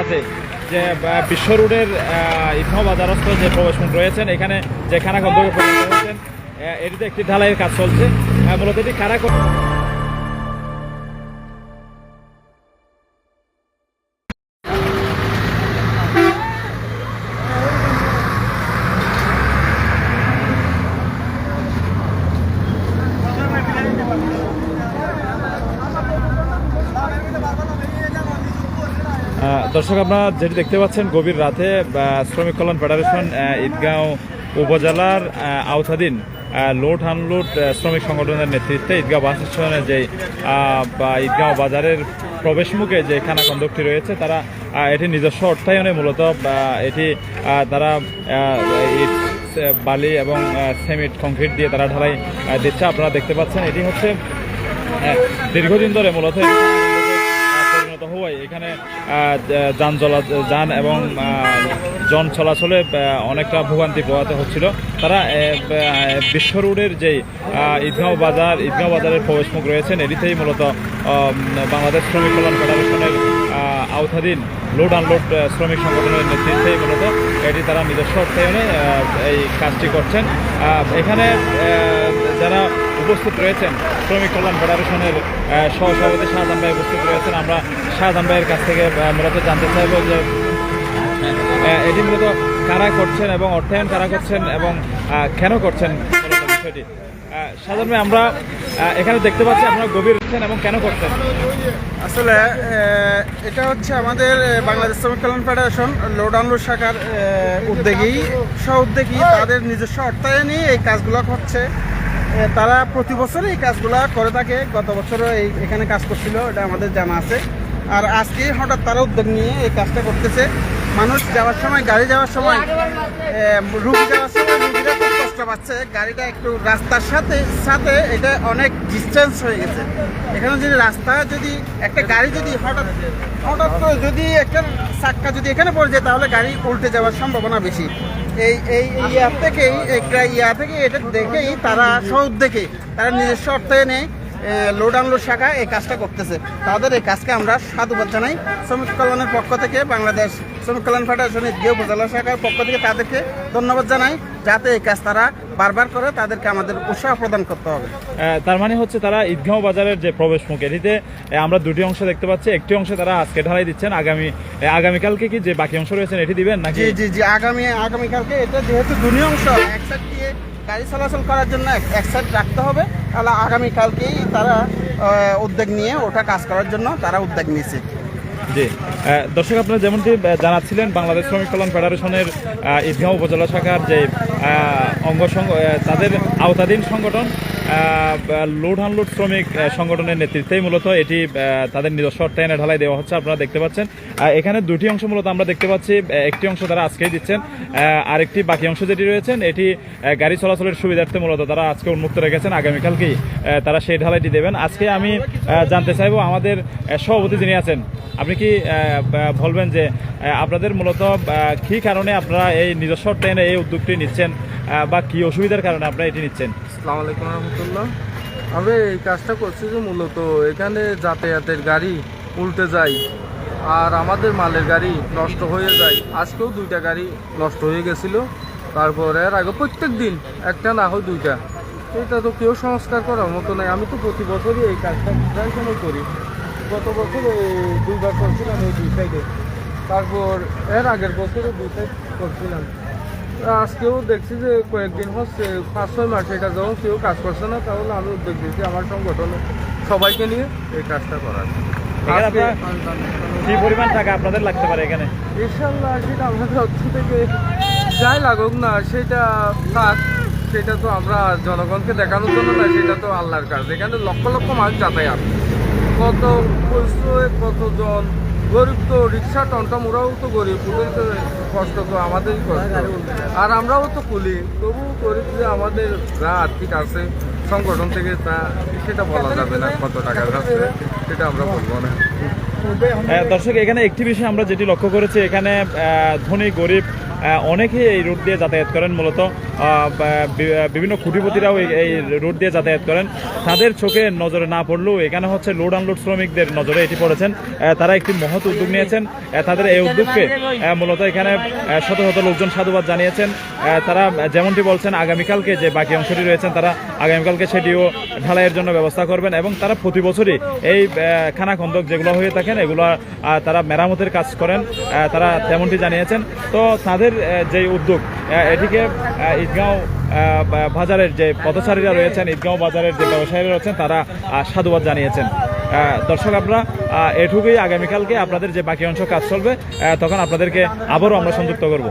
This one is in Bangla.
আছে যে বিশ্ব রোডের ঈদগাঁও বাজারস্থ যে প্রবেশমুখ রয়েছেন, এখানে যে খানা গন্তব্যে পরিণত হয়েছেন, এটিতে একটি ঢালাইয়ের কাজ চলছে। মূলত এটি খানা দর্শক, আপনারা যেটি দেখতে পাচ্ছেন, গভীর রাতে শ্রমিক কল্যাণ ফেডারেশন ঈদগাঁও উপজেলার আওতাধীন লোড আনলোড শ্রমিক সংগঠনের নেতৃত্বে ঈদগাঁও বাস স্টেশনের যে ঈদগাঁও বাজারের প্রবেশমুখে যে খানা কন্দকটি রয়েছে, তারা এটি নিজস্ব অর্থায়নে মূলত এটি তারা বালি এবং সিমেন্ট কংক্রিট দিয়ে তারা ঢালাই দিচ্ছে। আপনারা দেখতে পাচ্ছেন, এটি হচ্ছে দীর্ঘদিন ধরে মূলত হওয়ায় এখানে যান এবং জন চলাচলে অনেকটা ভোগান্তি পোহাতে হচ্ছিল। তারা বিশ্ব রোডের যে ঈদগাঁও বাজারের প্রবেশমুখ রয়েছেন, এটিতেই মূলত বাংলাদেশ শ্রমিক কল্যাণ ফেডারেশনের আওতাধীন লোড আনলোড শ্রমিক সংগঠনের নেতৃত্বেই মূলত এটি তারা নিজস্ব অর্থায়নে এই কাজটি করছেন। এখানে যারা উপস্থিত রয়েছেন, শ্রমিক কল্যাণ ফেডারেশনের সহসভাপতি শাহজাহান ভাই উপস্থিত রয়েছেন। আমরা শাহজাহান ভাইয়ের কাছ থেকে মূলত জানতে চাইব যে এটি মূলত কারা করছেন এবং অর্থায়ন কারা করছেন এবং কেন করছেন মূলত বিষয়টি। শাহজাহান ভাই, আমরা এখানে দেখতে পাচ্ছি আপনারা গভীর হচ্ছেন এবং কেন করছেন? আসলে এটা হচ্ছে আমাদের বাংলাদেশ শ্রমিক কল্যাণ ফেডারেশন লোড আনলোড শাখার উদ্যোগী তাদের নিজস্ব অর্থায়নে এই কাজগুলো করছে। তারা প্রতি বছরই এই কাজগুলো করে থাকে। গত বছরও এখানে কাজ করছিল, এটা আমাদের জানা আছে। আর আজকে হঠাৎ তারা উদ্যোগ নিয়ে এই কাজটা করতেছে। মানুষ যাওয়ার সময়, গাড়ি যাওয়ার সময়, রুগী যাওয়ার সময় রুগীরা খুব কষ্ট পাচ্ছে। গাড়িটা একটু রাস্তার সাথে এটা অনেক ডিস্টেন্স হয়ে গেছে। এখানে যদি একটা গাড়ি যদি হঠাৎ করে যদি একটা চাক্কা যদি এখানে পড়ে যায়, তাহলে গাড়ি উল্টে যাওয়ার সম্ভাবনা বেশি। এই ইয়া থেকে এটা দেখেই তারা সউদ্যোগে তারা নিজস্ব অর্থায়নে লোড আনলোড শাখা এই কাজটা করতেছে। তাদের এই কাজকে আমরা সাধুবাদ জানাই। শ্রমিক কল্যাণের পক্ষ থেকে, বাংলাদেশ শ্রমিক কল্যাণ ফেডারেশন ঈদগাঁও উপজেলা শাখার পক্ষ থেকে তাদেরকে ধন্যবাদ জানাই। যাতে এই কাজ তারা বারবার করে, তাদেরকে আমাদের উৎসাহ প্রদান করতে হবে। তার মানে হচ্ছে তারা ঈদগাঁও বাজারের যে প্রবেশমুখ, এটিতে আমরা দুটি অংশ দেখতে পাচ্ছি। একটি অংশে তারা আজকে ঢালাই দিচ্ছেন, আগামীকালকে কি যে বাকি অংশ রয়েছেন এটি দিবেন নাকি? জি, আগামীকালকে এটা যেহেতু দুই অংশ, এক সাইড দিয়ে গাড়ি চলাচল করার জন্য এক সাইড রাখতে হবে। তাহলে আগামীকালকেই তারা উদ্যোগ নিয়ে ওটা কাজ করার জন্য তারা উদ্যোগ নিয়েছে। জি দর্শক, আপনারা যেমনটি জানাচ্ছিলেন, বাংলাদেশ শ্রমিক কল্যাণ ফেডারেশনের ঈদগাঁও উপজেলা শাখার যে তাদের আওতাধীন সংগঠন লোড আনলোড শ্রমিক সংগঠনের নেতৃত্বেই মূলত এটি তাদের নিজস্ব অর্থায়নে ঢালাই দেওয়া হচ্ছে। আপনারা দেখতে পাচ্ছেন এখানে দুটি অংশ মূলত আমরা দেখতে পাচ্ছি। একটি অংশ তারা আজকেই দিচ্ছেন, আরেকটি বাকি অংশ যেটি রয়েছেন এটি গাড়ি চলাচলের সুবিধার্থে মূলত তারা আজকে উন্মুক্ত রেখেছেন। আগামীকালকেই তারা সেই ঢালাইটি দেবেন। আজকে আমি জানতে চাইবো, আমাদের সভাপতি যিনি আছেন, আপনি কি বলবেন যে আপনাদের মূলত কী কারণে আপনারা এই নিজস্ব অর্থায়নে এই উদ্যোগটি নিচ্ছেন বা কি অসুবিধার কারণে আপনারা এটি নিচ্ছেন? আসসালামু আলাইকুম রহমতুল্লাহ। আমি এই কাজটা করছি যে মূলত এখানে যাতায়াতের গাড়ি উল্টে যায় আর আমাদের মালের গাড়ি নষ্ট হয়ে যায়। আজকেও 2টা গাড়ি নষ্ট হয়ে গেছিলো। তারপর এর আগে প্রত্যেক দিন একটা না হয় 2টা। এটা তো কেউ সংস্কার করার মতো নাই। আমি তো প্রতি বছরই এই কাজটা প্রায় সময় করি। গত বছর 2বার করছিলাম এই 2 সাইডে, তারপর এর আগের বছরও 2 সাইড করছিলাম। আজকেও দেখছি যে কয়েকদিন হচ্ছে 5-6 মাস এটা যখন কেউ কাজ করছে না, তাহলে আমি উদ্যোগ দিয়েছি আমার সংগঠনে সবাইকে নিয়ে এই কাজটা করার। কি পরিমাণ টাকা আপনাদের লাগতে পারে এখানে? ইনশাল্লাহ সেটা আমাদের অর্থ থেকে যাই লাগুক না, সেটা থাক। সেটা তো আমরা জনগণকে দেখানোর জন্য না, সেটা তো আল্লাহর কাজ। এখানে লক্ষ লক্ষ মানুষ যাতায়াত, কত পরিচয়, কতজন গরিব, তো রিক্সা টনটম ওরাও তো গরিব, ওদের তো কষ্ট তো আমাদেরই কষ্ট। আর আমরাও তো কুলি, তবু গরিব যে আমাদের যা আর্থিক আছে সংগঠন থেকে তা সেটা বলা যাবে না, কত টাকা যাচ্ছে সেটা আমরা বলবো না। দর্শক, এখানে একটি বিষয় আমরা যেটি লক্ষ্য করেছি, এখানে ধনী গরিব অনেকেই এই রুট দিয়ে যাতায়াত করেন, মূলত বিভিন্ন খুঁটিপতিরাও এই রুট দিয়ে যাতায়াত করেন। তাদের চোখে নজরে না পড়লেও এখানে হচ্ছে লোড আনলোড শ্রমিকদের নজরে এটি পড়েছেন। তারা একটি মহৎ উদ্যোগ নিয়েছেন। তাদের এই উদ্যোগকে মূলত এখানে শত শত লোকজন সাধুবাদ জানিয়েছেন। তারা যেমনটি বলছেন, আগামীকালকে যে বাকি অংশটি রয়েছেন তারা আগামীকালকে সেটিও ঢালাইয়ের জন্য ব্যবস্থা করবেন, এবং তারা প্রতি বছরই এই খানাখন্দক যেগুলো হয়ে থাকেন এগুলো তারা মেরামতের কাজ করেন, তারা তেমনটি জানিয়েছেন। তো তাদের যে উদ্যোগ, এটিকে ঈদগাঁও বাজারের যে পথচারীরা রয়েছেন, ঈদগাঁও বাজারের যে ব্যবসায়ীরা রয়েছেন, তারা সাধুবাদ জানিয়েছেন। দর্শক, আমরা এটুকুই। আগামীকালকে আপনাদের যে বাকি অংশ কাজ চলবে তখন আপনাদেরকে আবারও আমরা সংযুক্ত করব।